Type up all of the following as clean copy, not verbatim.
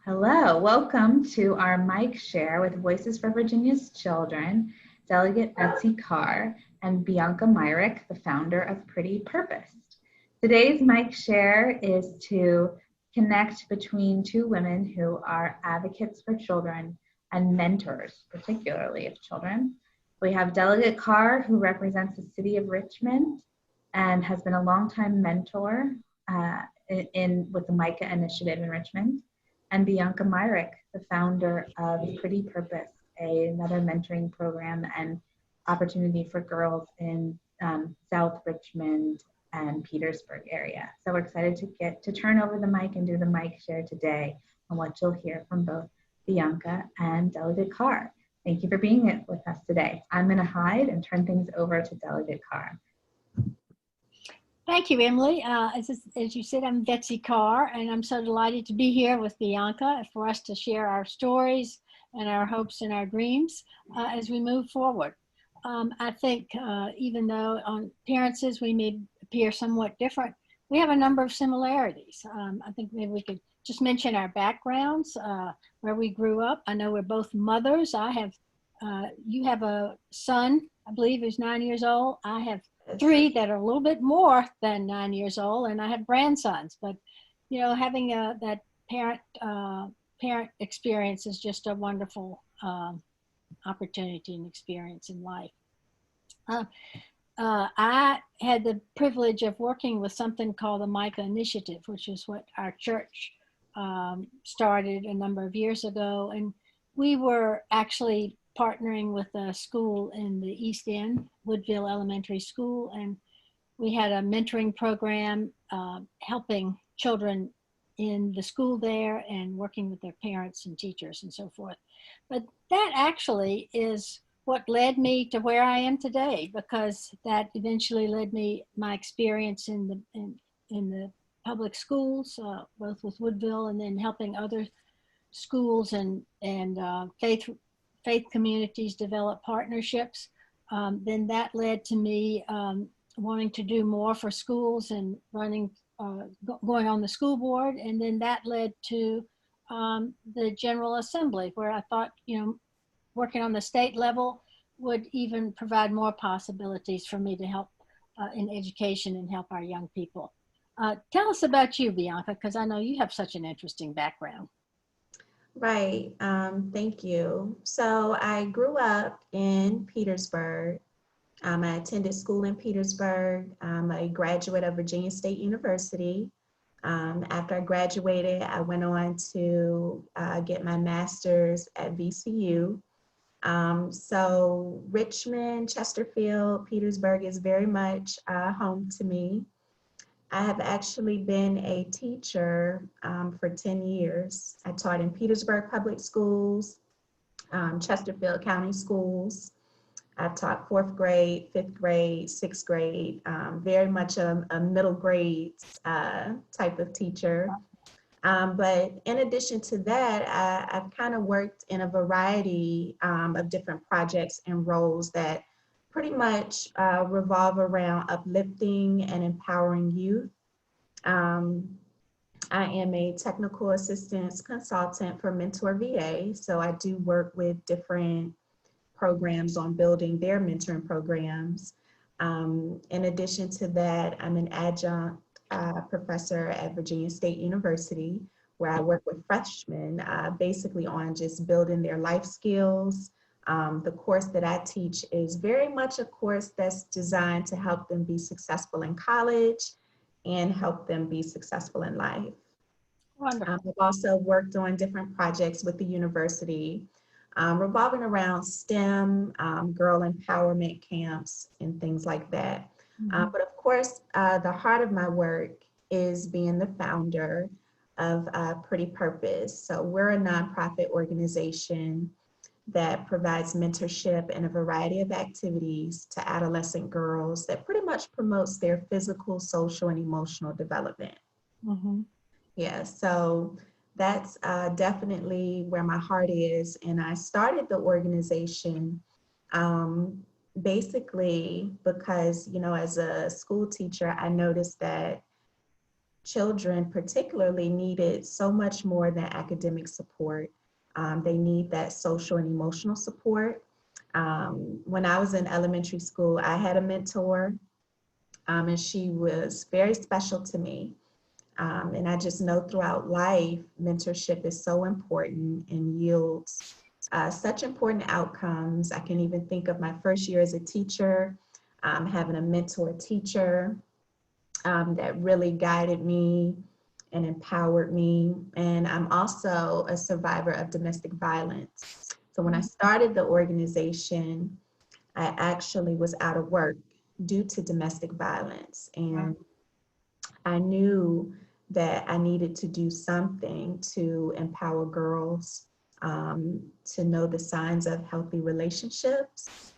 Hello, welcome to our mic share with Voices for Virginia's Children, Delegate Betsy Carr and Bianca Myrick, the founder of Pretty Purposed. Today's mic share is to connect between two women who are advocates for children and mentors, particularly of children. We have Delegate Carr, who represents the city of Richmond and has been a longtime mentor with the MICA initiative in Richmond, and Bianca Myrick, the founder of Pretty Purpose, another mentoring program and opportunity for girls in South Richmond and Petersburg area. So we're excited to get to turn over the mic and do the mic share today on what you'll hear from both Bianca and Delegate Carr. Thank you for being with us today. I'm going to hide and turn things over to Delegate Carr. Thank you, Emily. As you said, I'm Betsy Carr, and I'm so delighted to be here with Bianca for us to share our stories and our hopes and our dreams as we move forward. I think even though on appearances we may appear somewhat different, we have a number of similarities. I think maybe we could just mention our backgrounds, where we grew up. I know we're both mothers. You have a son, I believe, who's 9 years old. I have three that are a little bit more than 9 years old, and I have grandsons. But you know, having that parent experience is just a wonderful opportunity and experience in life. I had the privilege of working with something called the MICA Initiative, which is what our church started a number of years ago, and we were actually partnering with a school in the East End, Woodville Elementary School, and we had a mentoring program helping children in the school there and working with their parents and teachers and so forth. But that actually is what led me to where I am today, because that eventually led me my experience in the public schools, both with Woodville and then helping other schools and faith communities develop partnerships. Then that led to me wanting to do more for schools and going on the school board. And then that led to the General Assembly, where I thought, working on the state level would even provide more possibilities for me to help in education and help our young people. Tell us about you, Bianca, because I know you have such an interesting background. Right. Thank you. So I grew up in Petersburg. I attended school in Petersburg. I'm a graduate of Virginia State University. After I graduated, I went on to get my master's at VCU. So Richmond, Chesterfield, Petersburg is very much home to me. I have actually been a teacher for 10 years. I taught in Petersburg Public Schools, Chesterfield County Schools. I've taught 4th grade, 5th grade, 6th grade, very much a middle grade type of teacher. But in addition to that, I've kind of worked in a variety of different projects and roles that pretty much revolve around uplifting and empowering youth. I am a technical assistance consultant for Mentor VA, so I do work with different programs on building their mentoring programs. In addition to that, I'm an adjunct professor at Virginia State University, where I work with freshmen basically on just building their life skills. The course that I teach is very much a course that's designed to help them be successful in college and help them be successful in life. Wonderful. I've also worked on different projects with the university revolving around STEM, girl empowerment camps, and things like that. Mm-hmm. But of course, the heart of my work is being the founder of Pretty Purpose. So we're a nonprofit organization that provides mentorship and a variety of activities to adolescent girls that pretty much promotes their physical, social, and emotional development. Mm-hmm. Yeah, so that's definitely where my heart is. And I started the organization basically because, as a school teacher, I noticed that children particularly needed so much more than academic support. They need that social and emotional support. When I was in elementary school, I had a mentor, and she was very special to me. And I just know throughout life, mentorship is so important and yields such important outcomes. I can even think of my first year as a teacher, having a mentor teacher that really guided me and empowered me. And I'm also a survivor of domestic violence. So when I started the organization, I actually was out of work due to domestic violence. And I knew that I needed to do something to empower girls to know the signs of healthy relationships,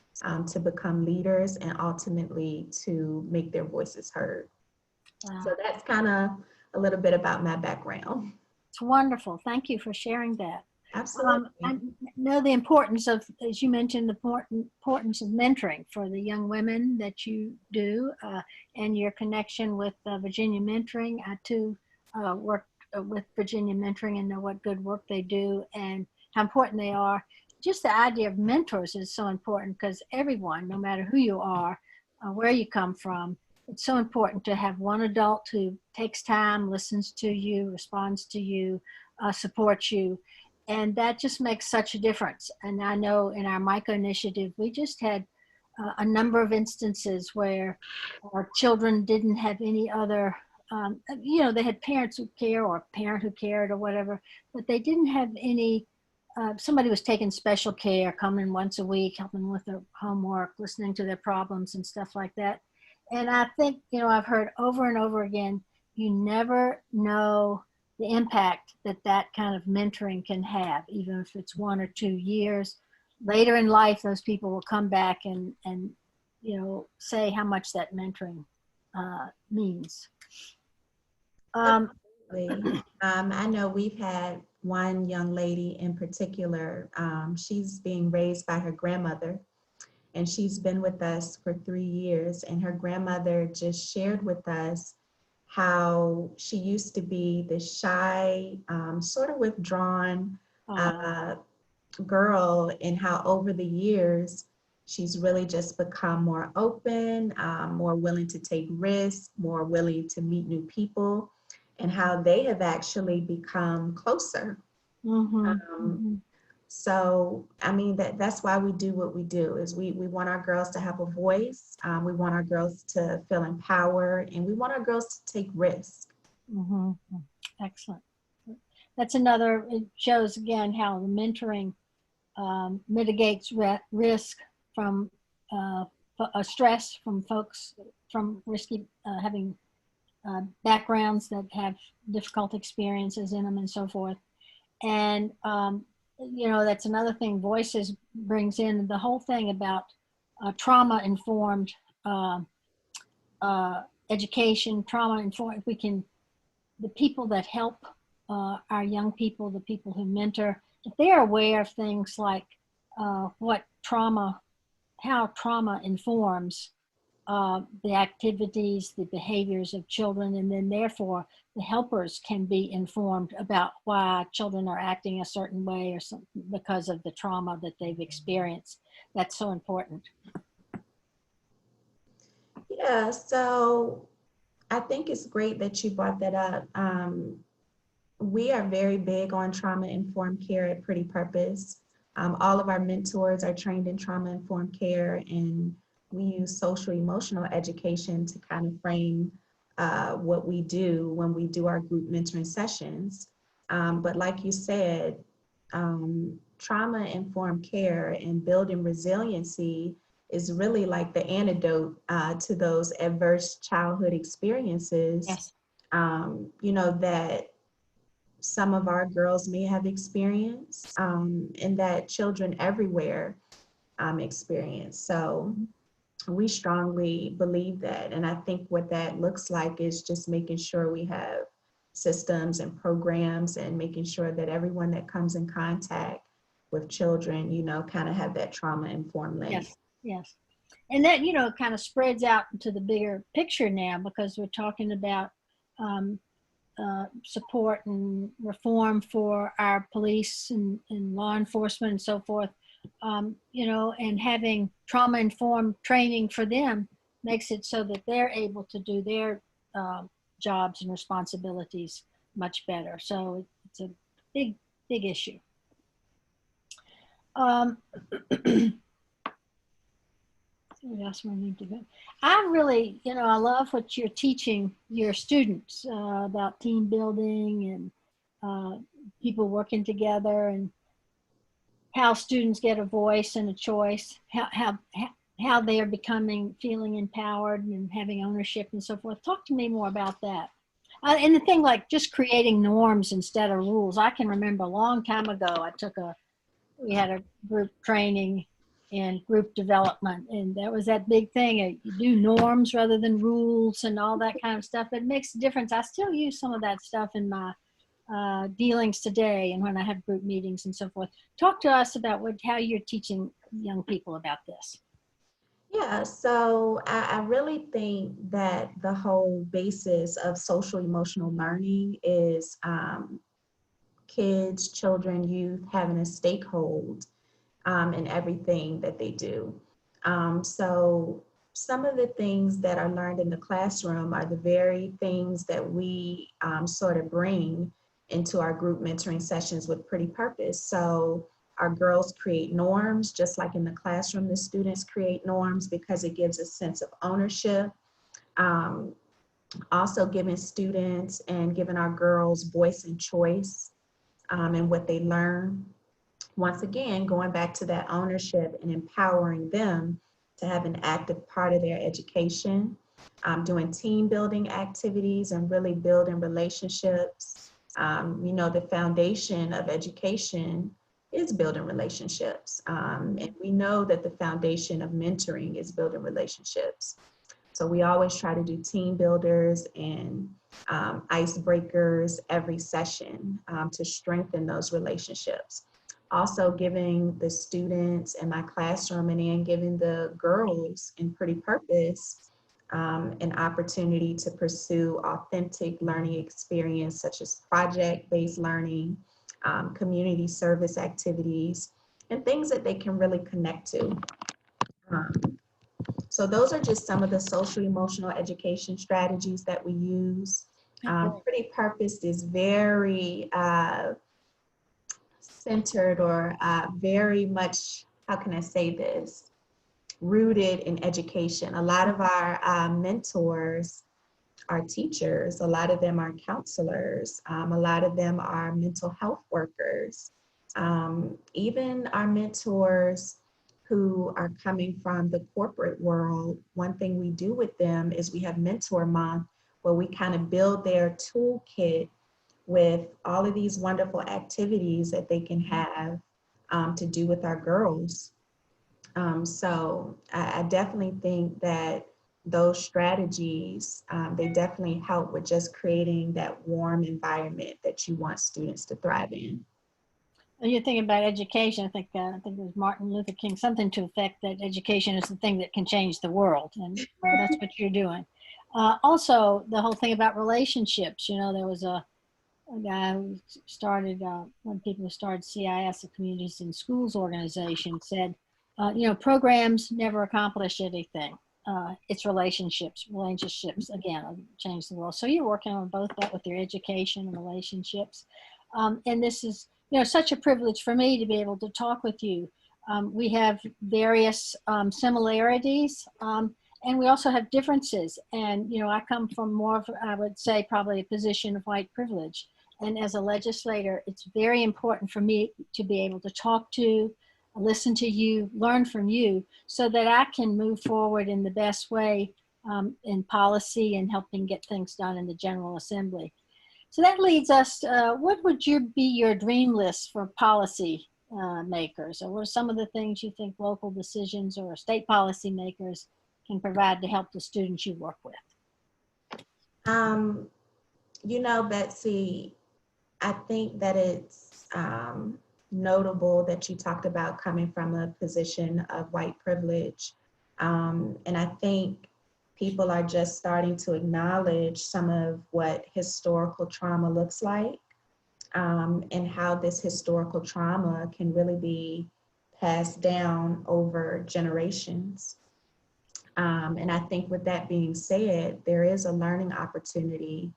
to become leaders, and ultimately to make their voices heard. Wow. So that's kind of a little bit about my background. It's wonderful. Thank you for sharing that. Absolutely. I know the importance of, as you mentioned, the importance of mentoring for the young women that you do, and your connection with Virginia Mentoring. I too worked with Virginia Mentoring and know what good work they do and how important they are. Just the idea of mentors is so important because everyone, no matter who you are, where you come from, it's so important to have one adult who takes time, listens to you, responds to you, supports you. And that just makes such a difference. And I know in our MICA initiative, we just had a number of instances where our children didn't have any other, they had parents who care or a parent who cared or whatever, but they didn't have any, somebody was taking special care, coming once a week, helping with their homework, listening to their problems and stuff like that. And I think, I've heard over and over again, you never know the impact that kind of mentoring can have, even if it's 1 or 2 years. Later in life, those people will come back and say how much that mentoring means. Absolutely. I know we've had one young lady in particular. She's being raised by her grandmother, and she's been with us for 3 years. And her grandmother just shared with us how she used to be the shy, sort of withdrawn girl, and how over the years, she's really just become more open, more willing to take risks, more willing to meet new people, and how they have actually become closer. So, I mean, that's why we do what we do, is we want our girls to have a voice. We want our girls to feel empowered, and we want our girls to take risks. Excellent. That's another, it shows again how the mentoring mitigates risk from stress from folks from risky, having backgrounds that have difficult experiences in them and so forth. And that's another thing Voices brings in, the whole thing about trauma-informed education, trauma-informed. The people that help our young people, the people who mentor, if they're aware of things like how trauma informs the activities, the behaviors of children, and then therefore the helpers can be informed about why children are acting a certain way or something because of the trauma that they've experienced. That's so important. Yeah, so I think it's great that you brought that up. We are very big on trauma-informed care at Pretty Purpose. All of our mentors are trained in trauma-informed care, and we use social emotional education to kind of frame what we do when we do our group mentoring sessions. But like you said, trauma-informed care and building resiliency is really like the antidote to those adverse childhood experiences. Yes. That some of our girls may have experienced, and that children everywhere experience. So we strongly believe that. And I think what that looks like is just making sure we have systems and programs, and making sure that everyone that comes in contact with children, kind of have that trauma-informed lens. Yes. And that, kind of spreads out into the bigger picture now, because we're talking about support and reform for our police and law enforcement and so forth, you know, and having trauma-informed training for them makes it so that they're able to do their jobs and responsibilities much better. So it's a big, big issue. What else do I need to go? I really, you know, I love what you're teaching your students about team building and people working together, and how students get a voice and a choice, how they are feeling empowered and having ownership and so forth. Talk to me more about that. And the thing like just creating norms instead of rules. I can remember a long time ago, we had a group training in group development, and that was that big thing. You do norms rather than rules and all that kind of stuff. It makes a difference. I still use some of that stuff in my dealings today and when I have group meetings and so forth. Talk to us about how you're teaching young people about this. Yeah, so I really think that the whole basis of social emotional learning is kids, children, youth having a stakehold in everything that they do. So some of the things that are learned in the classroom are the very things that we sort of bring into our group mentoring sessions with Pretty Purpose. So our girls create norms, just like in the classroom, the students create norms because it gives a sense of ownership. Also giving students and giving our girls voice and choice in what they learn. Once again, going back to that ownership and empowering them to have an active part of their education, doing team building activities and really building relationships. You know, the foundation of education is building relationships. And we know that the foundation of mentoring is building relationships. So we always try to do team builders and icebreakers every session to strengthen those relationships. Also giving the students in my classroom and then giving the girls in Pretty Purpose an opportunity to pursue authentic learning experience such as project-based learning, community service activities, and things that they can really connect to. So those are just some of the social emotional education strategies that we use. Pretty Purpose is very centered or very much, how can I say this, rooted in education. A lot of our mentors are teachers, a lot of them are counselors, a lot of them are mental health workers. Even our mentors who are coming from the corporate world, one thing we do with them is we have Mentor Month, where we kind of build their toolkit with all of these wonderful activities that they can have to do with our girls. So I definitely think that those strategies, they definitely help with just creating that warm environment that you want students to thrive in. You're thinking about education. I think it was Martin Luther King, something to the effect that education is the thing that can change the world, and that's what you're doing. Also, the whole thing about relationships. You know, there was a guy who started, when people started CIS, the Communities in Schools organization, said, you know, programs never accomplish anything. It's relationships, again, change the world. So you're working on both that with your education and relationships. And this is, you know, such a privilege for me to be able to talk with you. We have various similarities, and we also have differences. And, you know, I come from more of, I would say, probably a position of white privilege. And as a legislator, it's very important for me to be able to talk to, listen to you, learn from you, so that I can move forward in the best way in policy and helping get things done in the General Assembly. So that leads us, what would be your dream list for policy makers? Or what are some of the things you think local decisions or state policy makers can provide to help the students you work with? You know, Betsy, I think that it's notable that you talked about coming from a position of white privilege. And I think people are just starting to acknowledge some of what historical trauma looks like, and how this historical trauma can really be passed down over generations. And I think with that being said, there is a learning opportunity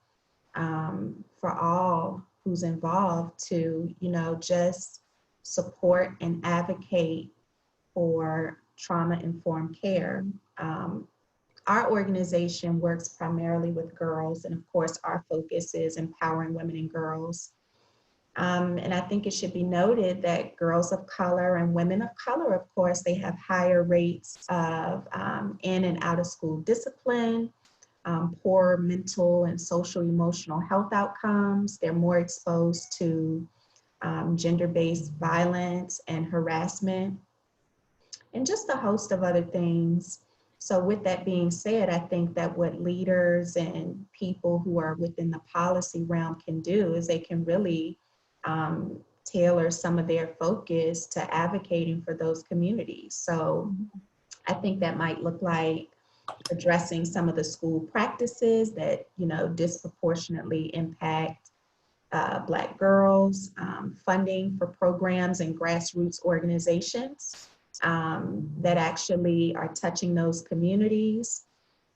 for all who's involved to, just support and advocate for trauma-informed care. Our organization works primarily with girls, and of course, our focus is empowering women and girls. And I think it should be noted that girls of color and women of color, of course, they have higher rates of in and out of school discipline, poor mental and social emotional health outcomes. They're more exposed to gender-based violence and harassment, and just a host of other things. So with that being said, I think that what leaders and people who are within the policy realm can do is they can really tailor some of their focus to advocating for those communities. So I think that might look like addressing some of the school practices that, disproportionately impact Black girls, funding for programs and grassroots organizations that actually are touching those communities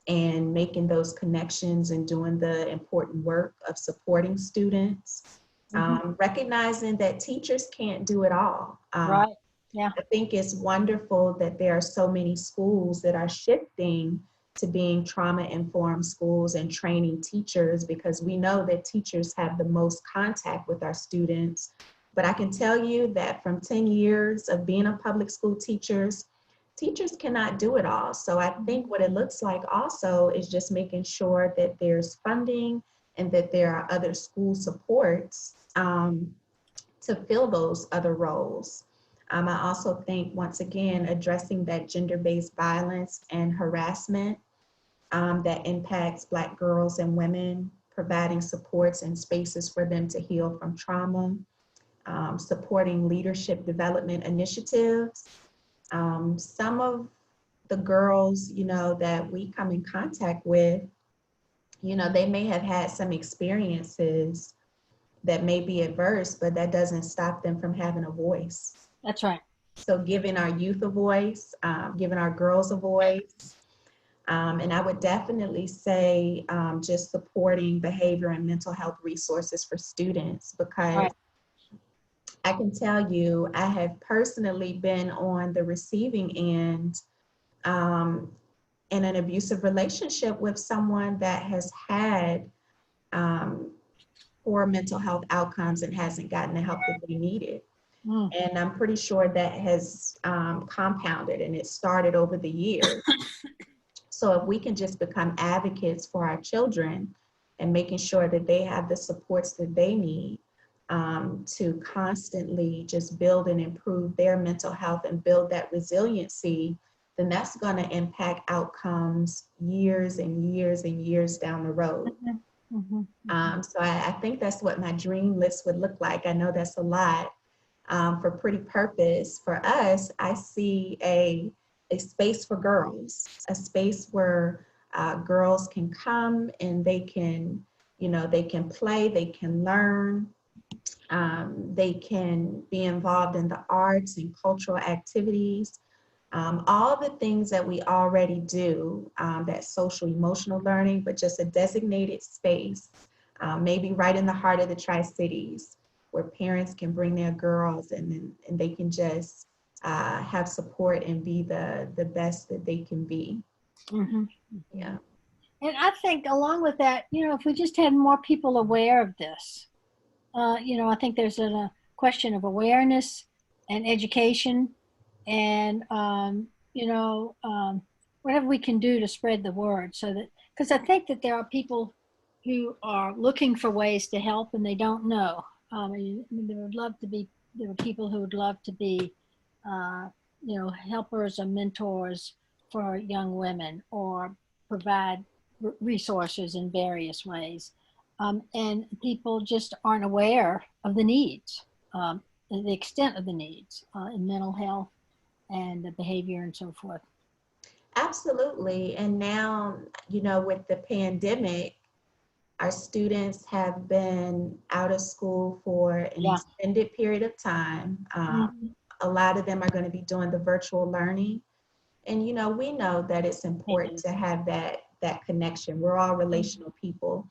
and making those connections and doing the important work of supporting students. Recognizing that teachers can't do it all. Right. Yeah. I think it's wonderful that there are so many schools that are shifting to being trauma-informed schools and training teachers, because we know that teachers have the most contact with our students. But I can tell you that from 10 years of being a public school teachers cannot do it all. So I think what it looks like also is just making sure that there's funding and that there are other school supports to fill those other roles. I also think, once again, addressing that gender-based violence and harassment that impacts Black girls and women, providing supports and spaces for them to heal from trauma, supporting leadership development initiatives. Some of the girls, that we come in contact with, they may have had some experiences that may be adverse, but that doesn't stop them from having a voice. That's right. So giving our youth a voice, giving our girls a voice. And I would definitely say just supporting behavior and mental health resources for students, because Right. I can tell you, I have personally been on the receiving end in an abusive relationship with someone that has had poor mental health outcomes and hasn't gotten the help that they needed. And I'm pretty sure that has compounded, and it started over the years. So if we can just become advocates for our children and making sure that they have the supports that they need to constantly just build and improve their mental health and build that resiliency, then that's going to impact outcomes years and years and years down the road. So I think that's what my dream list would look like. I know that's a lot. For Pretty Purpose, for us, I see a space for girls, a space where girls can come and they can, they can play, they can learn, they can be involved in the arts and cultural activities, all the things that we already do, that social emotional learning, but just a designated space, maybe right in the heart of the Tri-Cities, where parents can bring their girls and they can just have support and be the best that they can be. Yeah. And I think along with that, if we just had more people aware of this, I think there's a question of awareness and education and, whatever we can do to spread the word, so that, because I think that there are people who are looking for ways to help and they don't know. There are people who would love to be, helpers or mentors for young women, or provide resources in various ways. And people just aren't aware of the needs, the extent of the needs in mental health and the behavior and so forth. Absolutely. And now, you know, with the pandemic, our students have been out of school for an Yeah. extended period of time. Mhm. A lot of them are going to be doing the virtual learning. And, you know, we know that it's It important is. to have that connection. We're all relational people.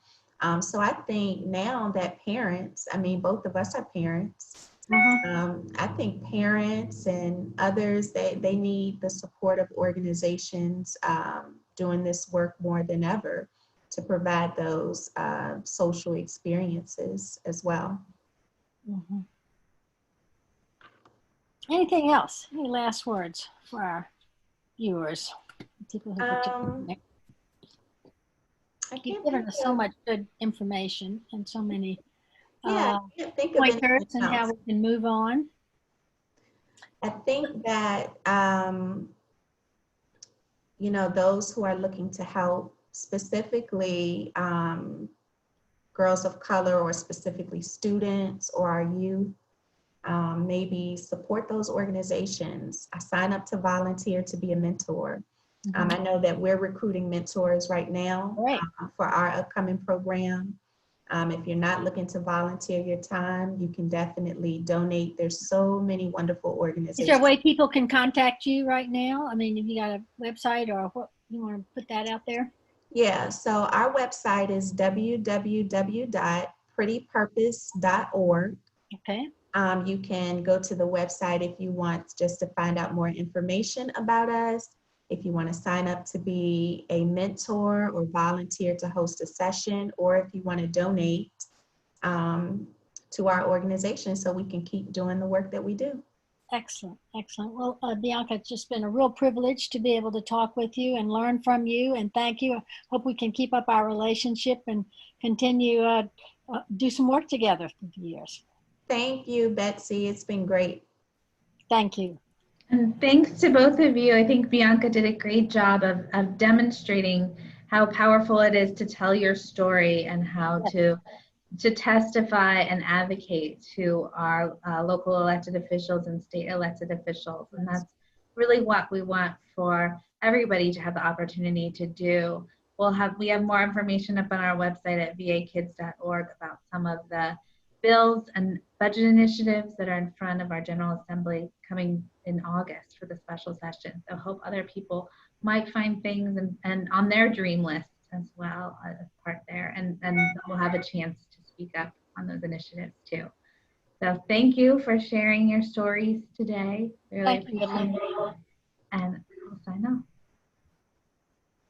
So I think now that parents, I mean, both of us are parents. Mhm. I think parents and others, they need the support of organizations doing this work more than ever to provide those social experiences as well. Mhm. Anything else? Any last words for our viewers, people who Um, participate? I You've can't given think us so of, much good information and so many yeah, uh, I can't think of pointers anything and how else. we can move on. I think that, you know, those who are looking to help, specifically girls of color or specifically students or our youth, maybe support those organizations. I sign up to volunteer to be a mentor. Mhm. I know that we're recruiting mentors right now Great. for our upcoming program. If you're not looking to volunteer your time, you can definitely donate. There's so many wonderful Is there a organizations. way people can contact you right now? I mean, have you got a website or what? You want to put that out there? Yeah, so our website is www.prettypurpose.org. Okay. You can go to the website if you want just to find out more information about us. If you want to sign up to be a mentor or volunteer to host a session, or if you want to donate um, to our organization so we can keep doing the work that we do. Excellent. Excellent. Well, Bianca, it's just been a real privilege to be able to talk with you and learn from you. And thank you. I hope we can keep up our relationship and continue do some work together through the years. Thank you, Betsy. It's been great. Thank you. And thanks to both of you. I think Bianca did a great job of demonstrating how powerful it is to tell your story and how to testify and advocate to our local elected officials and state elected officials. And that's really what we want for everybody to have the opportunity to do. We have more information up on our website at vakids.org about some of the bills and budget initiatives that are in front of our General Assembly coming in August for the special session. So hope other people might find things and on their dream lists as well as part there, and we'll have a chance to speak up on those initiatives too. So thank you for sharing your stories today. Really Thank you. appreciate it. And we'll sign off.